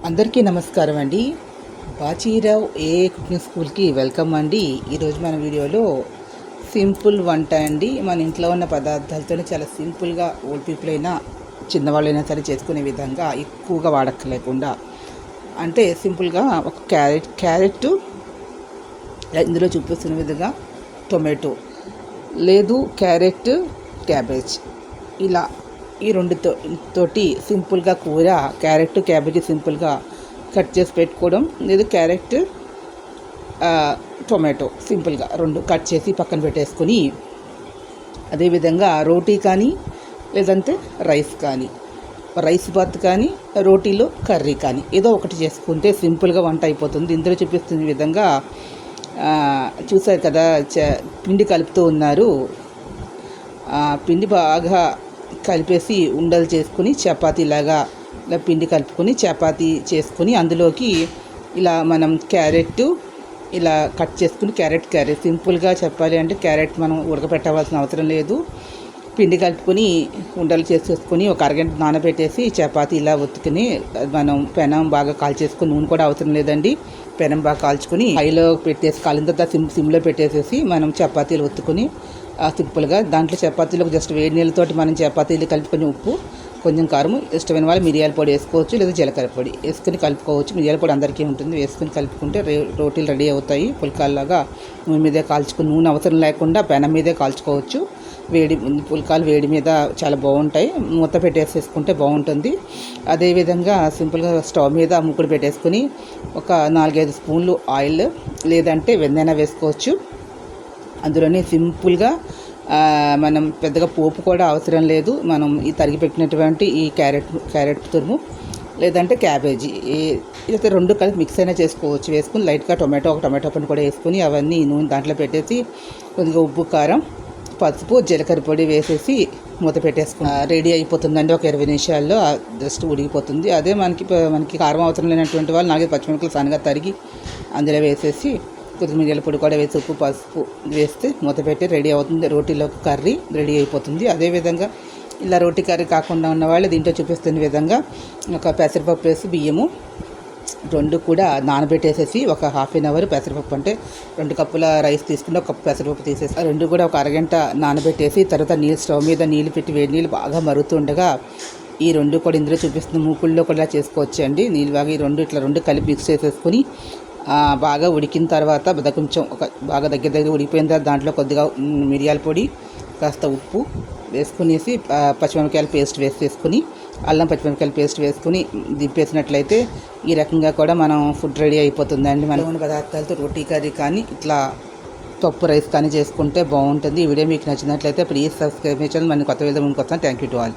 అందరికీ నమస్కారం అండి. బాచీరావు ఏ కుకింగ్ స్కూల్కి వెల్కమ్ అండి. ఈరోజు మన వీడియోలో సింపుల్ వంట అండి. మన ఇంట్లో ఉన్న పదార్థాలతోనే చాలా సింపుల్గా ఓల్డ్ పీపుల్ అయినా చిన్నవాళ్ళైనా సరే చేసుకునే విధంగా ఎక్కువగా వాడక్కలేకుండా, అంటే సింపుల్గా ఒక క్యారెట్ ఇందులో చూపిస్తున్న విధంగా టొమాటో లేదు క్యారెట్ క్యాబేజ్, ఇలా ఈ తోటి సింపుల్గా కూర క్యారెట్ క్యాబేజీ సింపుల్గా కట్ చేసి పెట్టుకోవడం, లేదు క్యారెట్ టొమాటో సింపుల్గా రెండు కట్ చేసి పక్కన పెట్టేసుకొని, అదేవిధంగా రోటీ కానీ లేదంటే రైస్ బాత్ కానీ రోటీలో కర్రీ కానీ ఏదో ఒకటి చేసుకుంటే సింపుల్గా వంట అయిపోతుంది. ఇందులో చూపిస్తున్న విధంగా చూసారు కదా, పిండి కలుపుతూ ఉన్నారు. పిండి బాగా కలిపేసి ఉండలు చేసుకుని చపాతీలాగా ఇలా పిండి కలుపుకొని చపాతీ చేసుకొని అందులోకి ఇలా మనం క్యారెట్ ఇలా కట్ చేసుకుని క్యారెట్ సింపుల్గా చెప్పాలి అంటే క్యారెట్ మనం ఉడకపెట్టవలసిన అవసరం లేదు. పిండి కలుపుకొని ఉండలు చేసేసుకొని ఒక అరగంట నానబెట్టేసి చపాతీ ఇలా ఒత్తుకుని మనం పెనం బాగా కాల్చేసుకొని, నూనె కూడా అవసరం లేదండి, పెనం బాగా కాల్చుకొని హైలో పెట్టేసి కాలిన తర్వాత సిమ్లో పెట్టేసేసి మనం చపాతీలు ఒత్తుకొని సింపుల్గా దాంట్లో చపాతీలకు జస్ట్ వేడి నీళ్ళతోటి మనం చపాతీలు కలుపుకొని ఉప్పు కొంచెం కారం, ఇష్టమైన వాళ్ళు మిరియాల పొడి వేసుకోవచ్చు, లేదా జీలకర్ర పొడి వేసుకొని కలుపుకోవచ్చు. మిరియాల పొడి అందరికీ ఉంటుంది, వేసుకొని కలుపుకుంటే రోటీలు రెడీ అవుతాయి. పుల్కాల్లాగా నూనె మీదే కాల్చుకుని, నూనె అవసరం లేకుండా పెనం మీదే కాల్చుకోవచ్చు. పుల్కాలు వేడి మీద చాలా బాగుంటాయి. మూత పెట్టేసేసుకుంటే బాగుంటుంది. అదేవిధంగా సింపుల్గా స్టవ్ మీద ముక్కుడు పెట్టేసుకుని ఒక 4-5 స్పూన్లు ఆయిల్ లేదంటే వెన్నెన వేసుకోవచ్చు. అందులోనే సింపుల్గా మనం పెద్దగా పోపు కూడా అవసరం లేదు. మనం ఈ తరిగి పెట్టినటువంటి ఈ క్యారెట్ తురుము లేదంటే క్యాబేజీ అయితే రెండు కలిపి మిక్స్ అయినా చేసుకోవచ్చు. వేసుకుని లైట్గా ఒక టొమాటో పండు కూడా వేసుకుని అవన్నీ నూనె దాంట్లో పెట్టేసి కొద్దిగా ఉప్పు, కారం, పసుపు, జీలకర్ర పొడి వేసేసి మూత పెట్టేసుకుని రెడీ అయిపోతుందండి. ఒక 20 నిమిషాల్లో జస్ట్ ఉడికిపోతుంది. అదే మనకి కారం అవసరం లేనటువంటి వాళ్ళు 4 పచ్చిమిరపకాయలు సన్నగా తరిగి అందులో వేసేసి కొద్దిగా మిరియాల పొడి కూడా వేసి ఉప్పు, పసుపు వేస్తే మూత పెట్టి రెడీ అవుతుంది. రోటీలోకి కర్రీ రెడీ అయిపోతుంది. అదేవిధంగా ఇలా రోటీ కర్రీ కాకుండా ఉన్నవాళ్ళు దీంట్లో చూపిస్తున్న విధంగా ఒక పెసరపప్పు వేసి బియ్యము రెండు కూడా నానబెట్టేసేసి ఒక హాఫ్ అన్ అవర్, పెసరపప్పు అంటే 2 కప్పుల రైస్ తీసుకుంటే 1 కప్పు పెసరపప్పు తీసేసి రెండు కూడా ఒక అరగంట నానబెట్టేసి తర్వాత స్టవ్ మీద నీళ్ళు పెట్టి వేడి నీళ్ళు బాగా మరుగుతుండగా ఈ రెండు కూడా ఇందులో చూపిస్తున్న మూకుల్లో కూడా చేసుకోవచ్చు అండి. నీళ్ళు బాగా ఈ రెండు కలిపి మిక్స్ చేసేసుకొని బాగా ఉడికిన తర్వాత కొంచెం బాగా దగ్గర ఉడికిపోయిన తర్వాత దాంట్లో కొద్దిగా మిరియాల పొడి, కాస్త ఉప్పు వేసుకునేసి పచ్చిమిరపకాయల పేస్ట్ వేసేసుకుని అల్లం పచ్చిమిరపకాయల పేస్ట్ వేసుకుని దింపేసినట్లయితే ఈ రకంగా కూడా మనం ఫుడ్ రెడీ అయిపోతుందండి. మనం ఉన్న పదార్థాలతో రోటీ కర్రీ కానీ ఇట్లా పప్పు రైస్ కానీ చేసుకుంటే బాగుంటుంది. ఈ వీడియో మీకు నచ్చినట్లయితే ప్లీజ్ సబ్స్క్రైబ్ చేయండి. మన కొత్త వీడియో ముందుకు వస్తాను. Thank you to all.